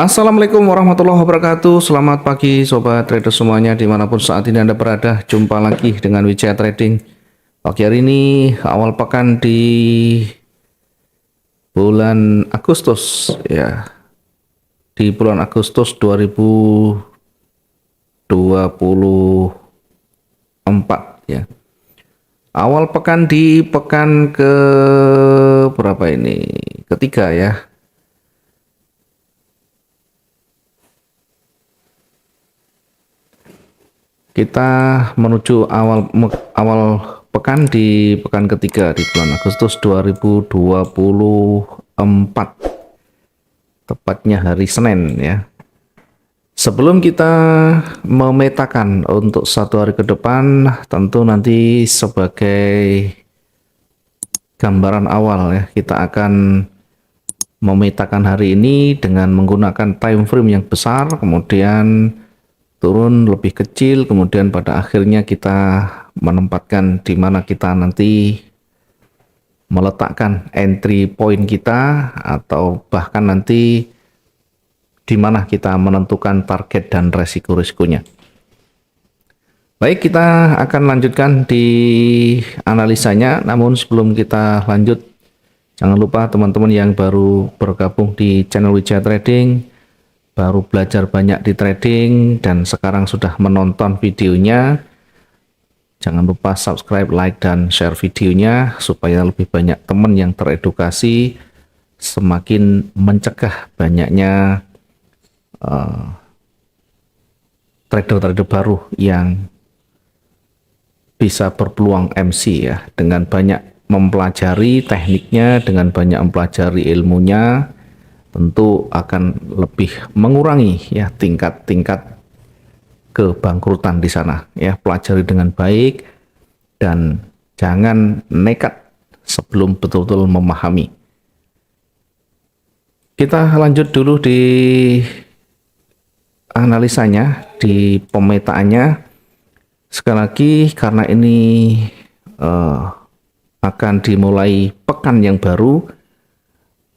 Assalamualaikum warahmatullahi wabarakatuh. Selamat pagi sobat trader semuanya dimanapun saat ini Anda berada. Jumpa lagi dengan Wijaya Trading. Pagi hari ini awal pekan di bulan Agustus ya. Di bulan Agustus 2024 ya. Awal pekan di pekan ke berapa ini? Ketiga ya. Kita menuju awal pekan di pekan ketiga di bulan Agustus 2024, tepatnya hari Senin ya. Sebelum kita memetakan untuk satu hari ke depan, tentu nanti sebagai gambaran awal ya, kita akan memetakan hari ini dengan menggunakan time frame yang besar, kemudian turun lebih kecil, kemudian pada akhirnya kita menempatkan di mana kita nanti meletakkan entry point kita, atau bahkan nanti di mana kita menentukan target dan resiko-risikonya. Baik, kita akan lanjutkan di analisanya, namun sebelum kita lanjut, jangan lupa teman-teman yang baru bergabung di channel Wijaya Trading, baru belajar banyak di trading dan sekarang sudah menonton videonya, jangan lupa subscribe, like, dan share videonya supaya lebih banyak teman yang teredukasi, semakin mencegah banyaknya trader-trader baru yang bisa berpeluang MC ya, dengan banyak mempelajari tekniknya, dengan banyak mempelajari ilmunya, tentu akan lebih mengurangi ya tingkat-tingkat kebangkrutan di sana ya. Pelajari dengan baik dan jangan nekat sebelum betul-betul memahami. Kita lanjut dulu di analisanya, di pemetaannya. Sekali lagi, karena ini akan dimulai pekan yang baru,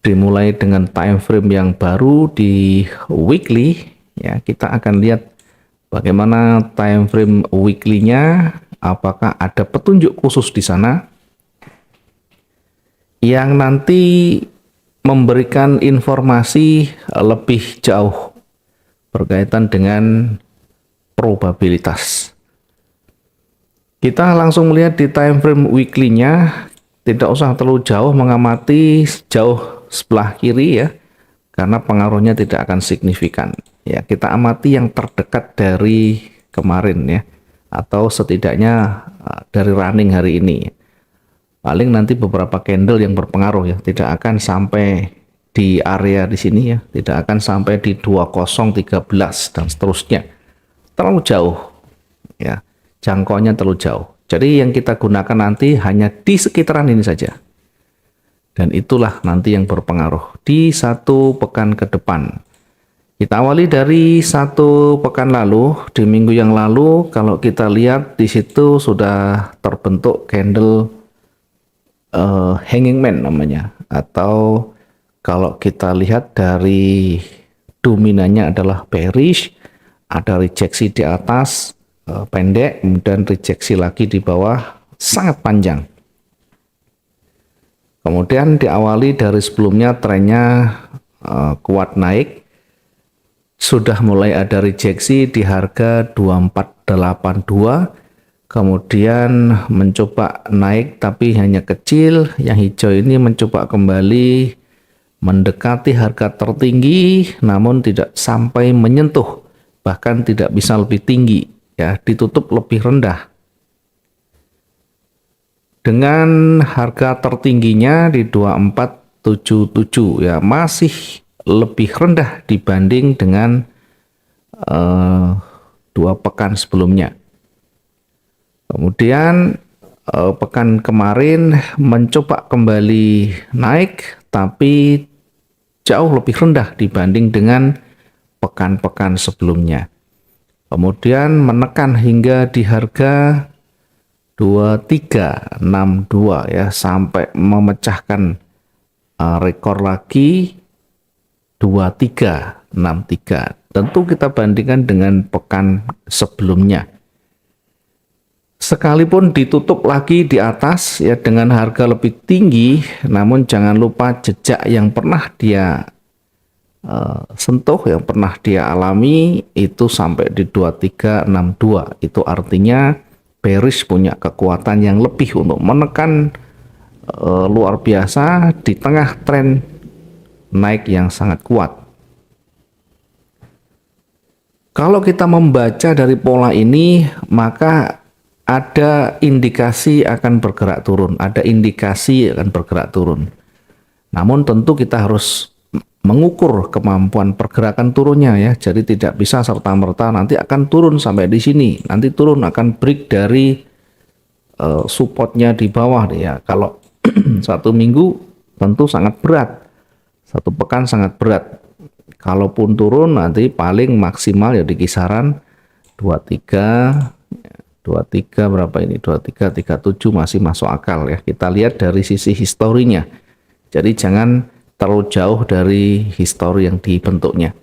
dimulai dengan time frame yang baru di weekly ya, kita akan lihat bagaimana time frame weekly-nya, apakah ada petunjuk khusus di sana yang nanti memberikan informasi lebih jauh berkaitan dengan probabilitas. Kita langsung melihat di time frame weekly-nya, tidak usah terlalu jauh mengamati jauh sebelah kiri ya, karena pengaruhnya tidak akan signifikan ya. Kita amati yang terdekat dari kemarin ya, atau setidaknya dari running hari ini. Paling nanti beberapa candle yang berpengaruh ya, tidak akan sampai di area di sini ya, tidak akan sampai di 2013 dan seterusnya. Terlalu jauh ya, jangkauannya terlalu jauh. Jadi yang kita gunakan nanti hanya di sekitaran ini saja. Dan itulah nanti yang berpengaruh di satu pekan ke depan. Kita awali dari satu pekan lalu. Di minggu yang lalu, kalau kita lihat di situ sudah terbentuk candle hanging man namanya. Atau kalau kita lihat dari dominannya adalah bearish, ada rejeksi di atas pendek, kemudian rejeksi lagi di bawah sangat panjang. Kemudian diawali dari sebelumnya trennya kuat naik, sudah mulai ada rejeksi di harga 2482, kemudian mencoba naik tapi hanya kecil. Yang hijau ini mencoba kembali mendekati harga tertinggi, namun tidak sampai menyentuh, bahkan tidak bisa lebih tinggi ya, ditutup lebih rendah. Dengan harga tertingginya di 2477 ya, masih lebih rendah dibanding dengan dua pekan sebelumnya. Kemudian pekan kemarin mencoba kembali naik, tapi jauh lebih rendah dibanding dengan pekan-pekan sebelumnya. Kemudian menekan hingga di harga 2362 ya, sampai memecahkan rekor lagi 2363. Tentu kita bandingkan dengan pekan sebelumnya. Sekalipun ditutup lagi di atas ya dengan harga lebih tinggi, namun jangan lupa jejak yang pernah dia sentuh, yang pernah dia alami itu sampai di 2362. Itu artinya bearish punya kekuatan yang lebih untuk menekan luar biasa di tengah tren naik yang sangat kuat. Kalau kita membaca dari pola ini, maka ada indikasi akan bergerak turun, ada indikasi akan bergerak turun. Namun tentu kita harus mengukur kemampuan pergerakan turunnya ya. Jadi tidak bisa serta-merta nanti akan turun sampai di sini, nanti turun akan break dari supportnya di bawah ya. Kalau satu minggu tentu sangat berat, satu pekan sangat berat. Kalaupun turun nanti paling maksimal ya di kisaran 23 berapa ini, 2337 masih masuk akal ya. Kita lihat dari sisi historinya, jadi jangan terlalu jauh dari histori yang dibentuknya.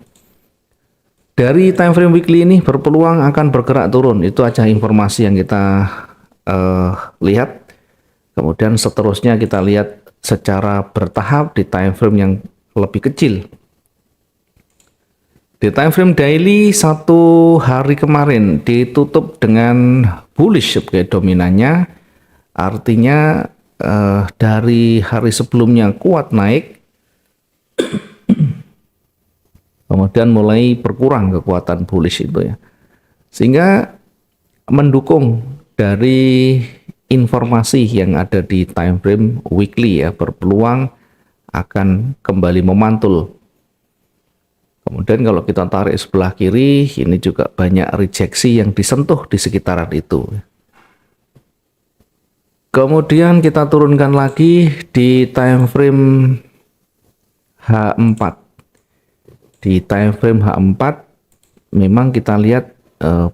Dari time frame weekly ini berpeluang akan bergerak turun, itu aja informasi yang kita lihat. Kemudian seterusnya kita lihat secara bertahap di time frame yang lebih kecil. Di time frame daily, satu hari kemarin ditutup dengan bullish sebagai dominannya, artinya dari hari sebelumnya kuat naik, kemudian mulai berkurang kekuatan bullish itu ya, sehingga mendukung dari informasi yang ada di time frame weekly ya, berpeluang akan kembali memantul. Kemudian kalau kita tarik sebelah kiri, ini juga banyak rejeksi yang disentuh di sekitaran itu. Kemudian kita turunkan lagi di time frame H4. Di time frame H4 memang kita lihat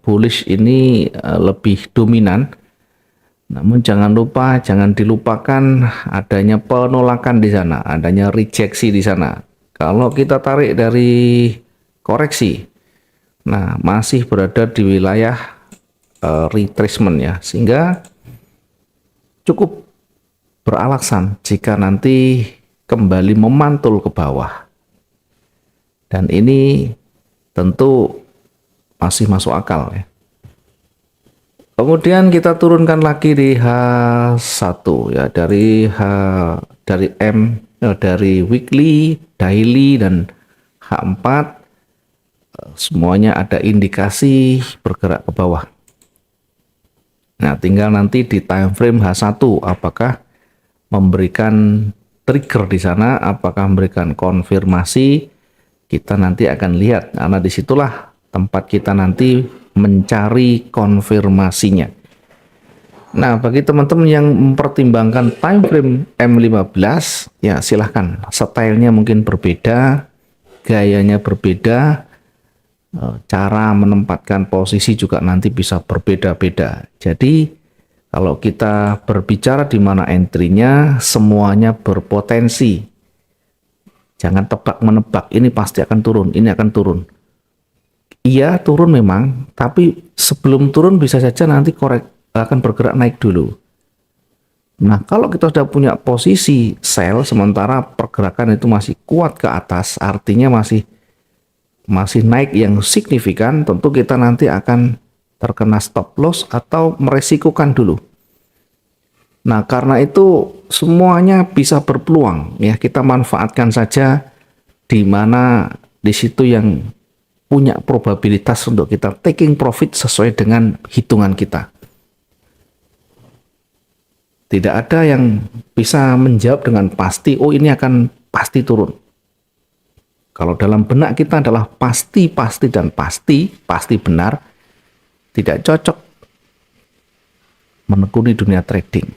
bullish ini lebih dominan. Namun jangan lupa, jangan dilupakan adanya penolakan di sana, adanya rejeksi di sana. Kalau kita tarik dari koreksi, nah masih berada di wilayah retracement ya, sehingga cukup beralasan jika nanti kembali memantul ke bawah. Dan ini tentu masih masuk akal ya. Kemudian kita turunkan lagi di H1 ya, dari dari weekly, daily, dan H4 semuanya ada indikasi bergerak ke bawah. Nah, tinggal nanti di time frame H1 apakah memberikan trigger di sana, apakah memberikan konfirmasi, kita nanti akan lihat, karena disitulah tempat kita nanti mencari konfirmasinya. Nah, bagi teman-teman yang mempertimbangkan time frame M15, ya silahkan. Stylenya mungkin berbeda, gayanya berbeda, cara menempatkan posisi juga nanti bisa berbeda-beda. Jadi, kalau kita berbicara di mana entry-nya, semuanya berpotensi. Jangan tebak-menebak, ini pasti akan turun, ini akan turun. Iya, turun memang, tapi sebelum turun bisa saja nanti akan bergerak naik dulu. Nah, kalau kita sudah punya posisi sell sementara pergerakan itu masih kuat ke atas, artinya masih naik yang signifikan, tentu kita nanti akan terkena stop loss atau meresikukan dulu. Nah, karena itu semuanya bisa berpeluang ya, kita manfaatkan saja di mana di situ yang punya probabilitas untuk kita taking profit sesuai dengan hitungan kita. Tidak ada yang bisa menjawab dengan pasti, oh ini akan pasti turun. Kalau dalam benak kita adalah pasti dan pasti benar, tidak cocok menekuni dunia trading.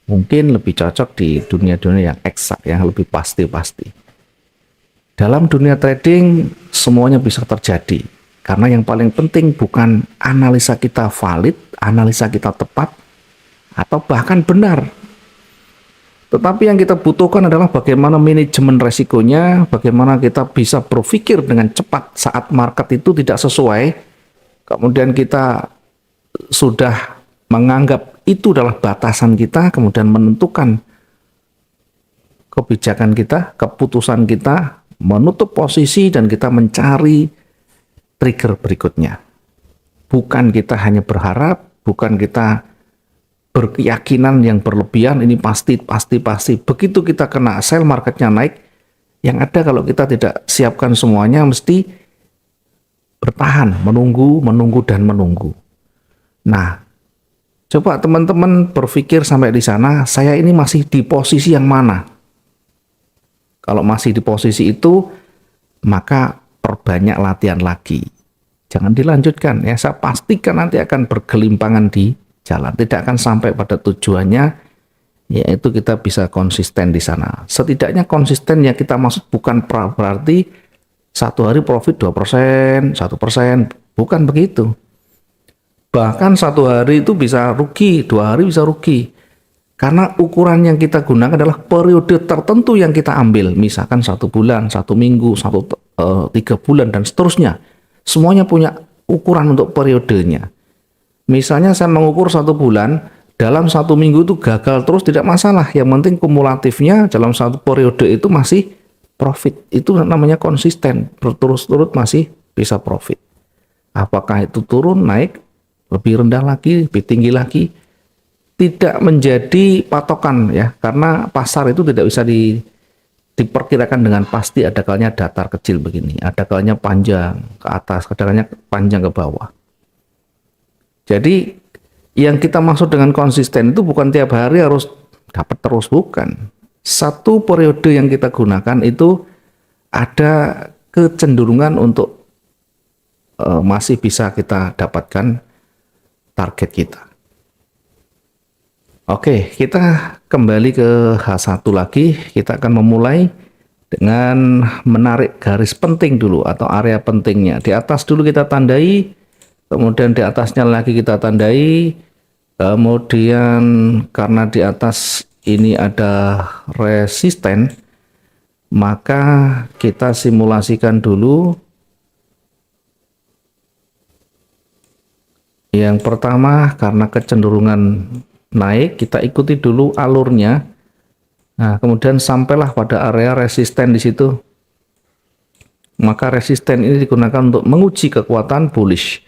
Mungkin lebih cocok di dunia-dunia yang eksak, yang lebih pasti. Dalam dunia trading semuanya bisa terjadi, karena yang paling penting bukan analisa kita valid, analisa kita tepat, atau bahkan benar. Tetapi yang kita butuhkan adalah bagaimana manajemen resikonya, bagaimana kita bisa berpikir dengan cepat saat market itu tidak sesuai, kemudian kita sudah menganggap itu adalah batasan kita, kemudian menentukan kebijakan kita, keputusan kita, menutup posisi dan kita mencari trigger berikutnya. Bukan kita hanya berharap, bukan kita berkeyakinan yang berlebihan, ini pasti. Begitu kita kena sell, marketnya naik, yang ada kalau kita tidak siapkan semuanya mesti bertahan, menunggu. Nah, coba teman-teman berpikir sampai di sana, saya ini masih di posisi yang mana? Kalau masih di posisi itu, maka perbanyak latihan lagi. Jangan dilanjutkan ya, saya pastikan nanti akan bergelimpangan di jalan, tidak akan sampai pada tujuannya, yaitu kita bisa konsisten di sana. Setidaknya konsisten yang kita maksud bukan berarti satu hari profit 2%, 1%, bukan begitu. Bahkan satu hari itu bisa rugi, 2 hari bisa rugi. Karena ukuran yang kita gunakan adalah periode tertentu yang kita ambil, misalkan 1 bulan, 1 minggu, 3 bulan dan seterusnya. Semuanya punya ukuran untuk periodenya. Misalnya saya mengukur 1 bulan, dalam 1 minggu itu gagal terus tidak masalah. Yang penting kumulatifnya dalam 1 periode itu masih profit. Itu namanya konsisten, berturut-turut masih bisa profit. Apakah itu turun, naik, lebih rendah lagi, lebih tinggi lagi, tidak menjadi patokan ya, karena pasar itu tidak bisa diperkirakan dengan pasti. Ada kalanya datar kecil begini, ada kalanya panjang ke atas, ada kalanya panjang ke bawah. Jadi yang kita maksud dengan konsisten itu bukan tiap hari harus dapat terus, bukan. Satu periode yang kita gunakan itu ada kecenderungan untuk masih bisa kita dapatkan target kita. Oke, kita kembali ke H1 lagi. Kita akan memulai dengan menarik garis penting dulu atau area pentingnya. Di atas dulu kita tandai, kemudian di atasnya lagi kita tandai, kemudian karena di atas ini ada resisten, maka kita simulasikan dulu. Yang pertama, karena kecenderungan naik, kita ikuti dulu alurnya. Nah, kemudian sampailah pada area resisten di situ. Maka resisten ini digunakan untuk menguji kekuatan bullish.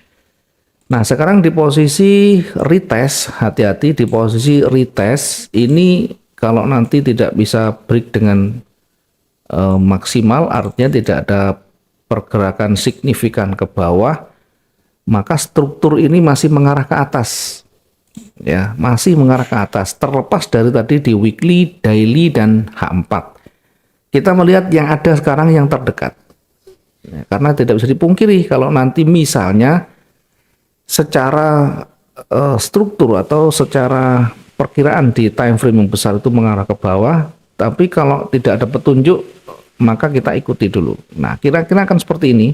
Nah, sekarang di posisi retest, hati-hati di posisi retest ini kalau nanti tidak bisa break dengan maksimal, artinya tidak ada pergerakan signifikan ke bawah, maka struktur ini masih mengarah ke atas. Ya, masih mengarah ke atas, terlepas dari tadi di weekly, daily, dan H4. Kita melihat yang ada sekarang yang terdekat. Ya, karena tidak bisa dipungkiri kalau nanti misalnya secara struktur atau secara perkiraan di time frame yang besar itu mengarah ke bawah, tapi kalau tidak ada petunjuk maka kita ikuti dulu. Nah, kira-kira akan seperti ini.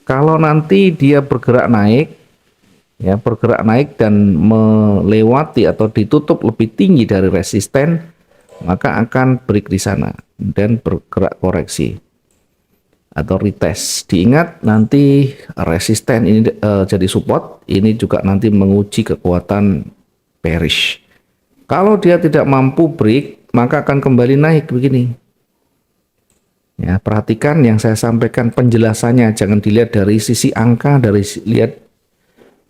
Kalau nanti dia bergerak naik, ya bergerak naik dan melewati atau ditutup lebih tinggi dari resisten, maka akan break di sana dan bergerak koreksi atau retest. Diingat nanti resisten ini jadi support, ini juga nanti menguji kekuatan bearish. Kalau dia tidak mampu break, maka akan kembali naik begini. Ya, perhatikan yang saya sampaikan penjelasannya, jangan dilihat dari sisi angka,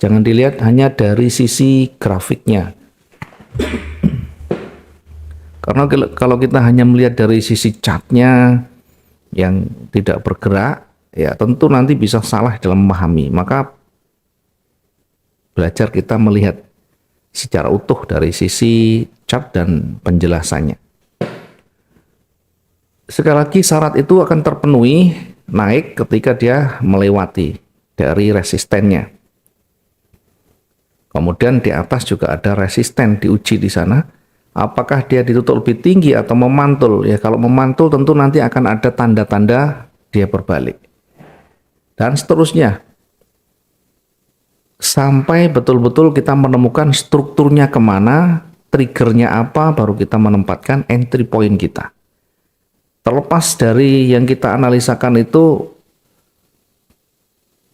jangan dilihat hanya dari sisi grafiknya. Karena kalau kita hanya melihat dari sisi chartnya yang tidak bergerak, ya tentu nanti bisa salah dalam memahami. Maka belajar kita melihat secara utuh dari sisi chart dan penjelasannya. Sekali lagi syarat itu akan terpenuhi naik ketika dia melewati dari resistennya. Kemudian di atas juga ada resisten diuji di sana. Apakah dia ditutup lebih tinggi atau memantul? Ya kalau memantul tentu nanti akan ada tanda-tanda dia berbalik. Dan seterusnya. sampai betul-betul kita menemukan strukturnya kemana, triggernya apa, baru kita menempatkan entry point kita. Terlepas dari yang kita analisakan itu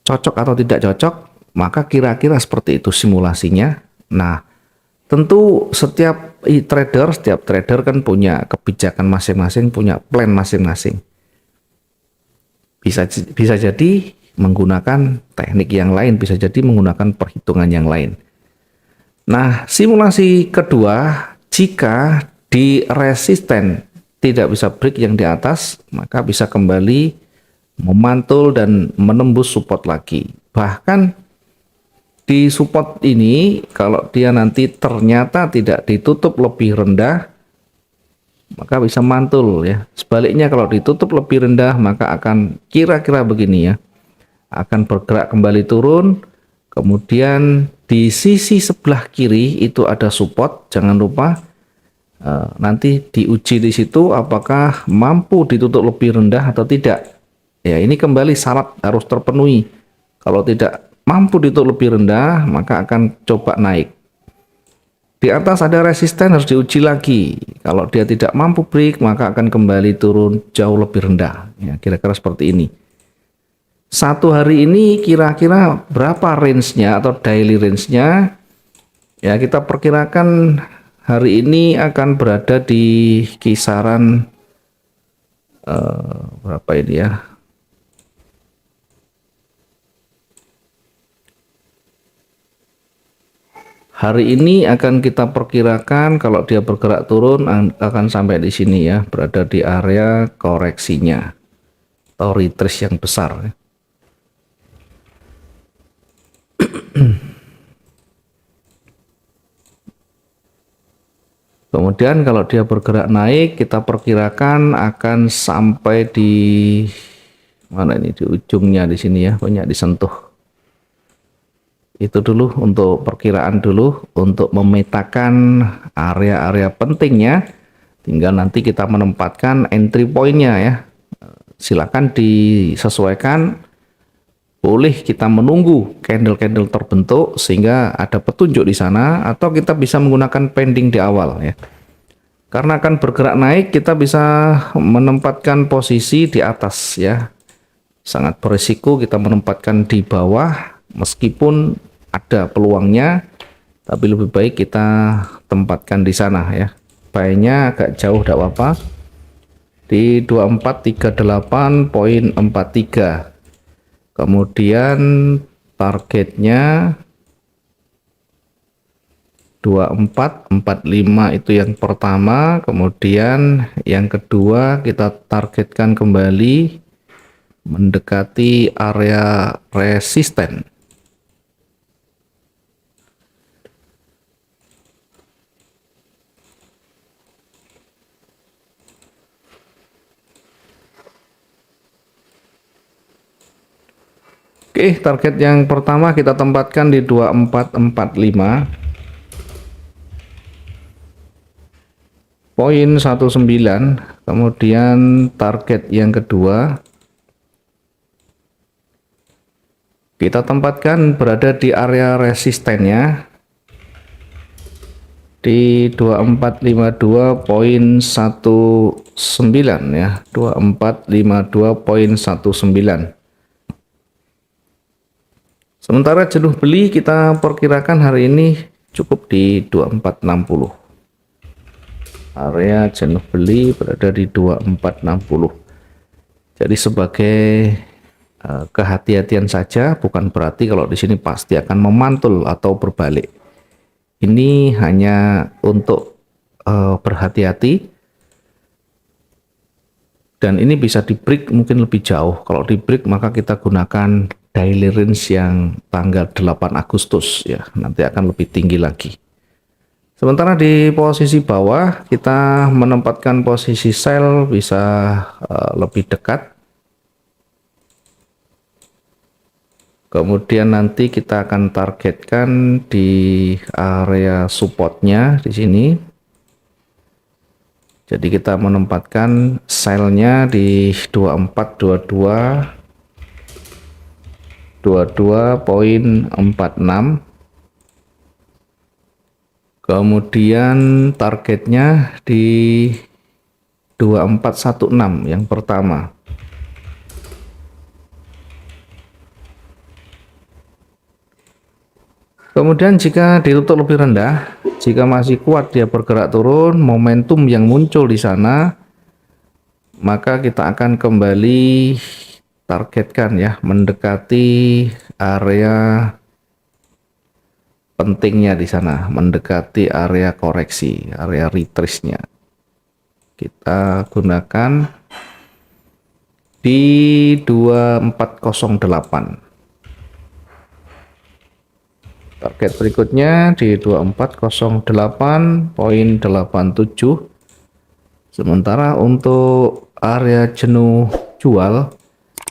cocok atau tidak cocok, maka kira-kira seperti itu simulasinya. Nah, tentu setiap trader kan punya kebijakan masing-masing, punya plan masing-masing. Bisa jadi menggunakan teknik yang lain, bisa jadi menggunakan perhitungan yang lain. Nah, simulasi kedua, jika di resisten tidak bisa break yang di atas, maka bisa kembali memantul dan menembus support lagi. Bahkan di support ini, kalau dia nanti ternyata tidak ditutup lebih rendah, maka bisa mantul ya. Sebaliknya kalau ditutup lebih rendah, maka akan kira-kira begini ya, akan bergerak kembali turun. Kemudian di sisi sebelah kiri itu ada support, jangan lupa nanti diuji di situ apakah mampu ditutup lebih rendah atau tidak. Ya, ini kembali syarat harus terpenuhi. Kalau tidak mampu ditutup lebih rendah, maka akan coba naik. Di atas ada resisten, harus diuji lagi. Kalau dia tidak mampu break, maka akan kembali turun jauh lebih rendah. Ya, kira-kira seperti ini. Satu hari ini kira-kira berapa range-nya atau daily range-nya? Ya, kita perkirakan hari ini akan berada di kisaran berapa ini ya? Hari ini akan kita perkirakan kalau dia bergerak turun akan sampai di sini ya, berada di area koreksinya atau retrace yang besar ya. Kemudian kalau dia bergerak naik, kita perkirakan akan sampai di mana ini, di ujungnya di sini ya, banyak disentuh. Itu dulu untuk perkiraan dulu, untuk memetakan area-area pentingnya. Tinggal nanti kita menempatkan entry point-nya ya. Silakan disesuaikan. Boleh kita menunggu candle-candle terbentuk sehingga ada petunjuk di sana, atau kita bisa menggunakan pending di awal ya. Karena akan bergerak naik, kita bisa menempatkan posisi di atas ya. Sangat berisiko kita menempatkan di bawah meskipun ada peluangnya, tapi lebih baik kita tempatkan di sana ya. Buy-nya agak jauh tidak apa-apa. Di 2438.43. Kemudian targetnya 2445 itu yang pertama, kemudian yang kedua kita targetkan kembali mendekati area resisten. Oke, target yang pertama kita tempatkan di 2445. Poin 19, kemudian target yang kedua kita tempatkan berada di area resistennya di 2452.19 ya, 2452.19. Sementara jenuh beli kita perkirakan hari ini cukup di 2460. Area jenuh beli berada di 2460. Jadi sebagai kehati-hatian saja, bukan berarti kalau di sini pasti akan memantul atau berbalik. Ini hanya untuk berhati-hati, dan ini bisa di break mungkin lebih jauh. Kalau di break maka kita gunakan daily range yang tanggal 8 Agustus ya, nanti akan lebih tinggi lagi. Sementara di posisi bawah kita menempatkan posisi sell bisa lebih dekat. Kemudian nanti kita akan targetkan di area supportnya di sini. Jadi kita menempatkan sell-nya di 2422. 22.46. Kemudian targetnya di 2416 yang pertama. Kemudian jika ditutup lebih rendah, jika masih kuat dia bergerak turun, momentum yang muncul di sana, maka kita akan kembali targetkan ya, mendekati area pentingnya di sana, mendekati area koreksi, area retrace-nya. Kita gunakan di 2408. Target berikutnya di 2408.87. Sementara untuk area jenuh jual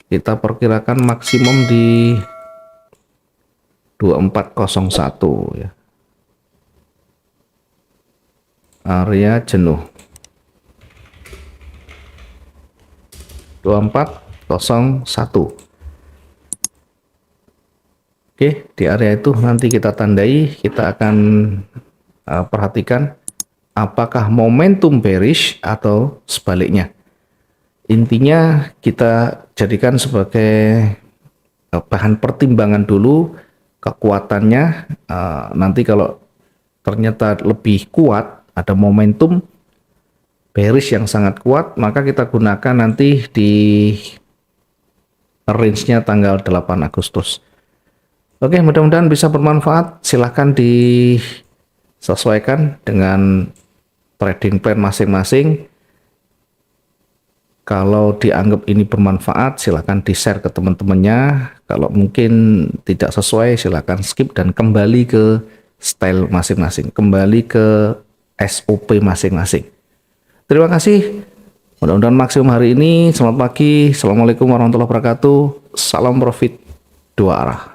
kita perkirakan maksimum di 2401 ya. Area jenuh 2401. Oke, di area itu nanti kita tandai, kita akan perhatikan apakah momentum bearish atau sebaliknya. Intinya kita jadikan sebagai bahan pertimbangan dulu kekuatannya. Nanti kalau ternyata lebih kuat, ada momentum bearish yang sangat kuat, maka kita gunakan nanti di range-nya tanggal 8 Agustus. Oke, mudah-mudahan bisa bermanfaat. Silahkan disesuaikan dengan trading plan masing-masing. Kalau dianggap ini bermanfaat, silahkan di-share ke teman-temannya. Kalau mungkin tidak sesuai, silahkan skip dan kembali ke style masing-masing, kembali ke SOP masing-masing. Terima kasih. Mudah-mudahan maksimum hari ini. Selamat pagi. Assalamualaikum warahmatullahi wabarakatuh. Salam profit dua arah.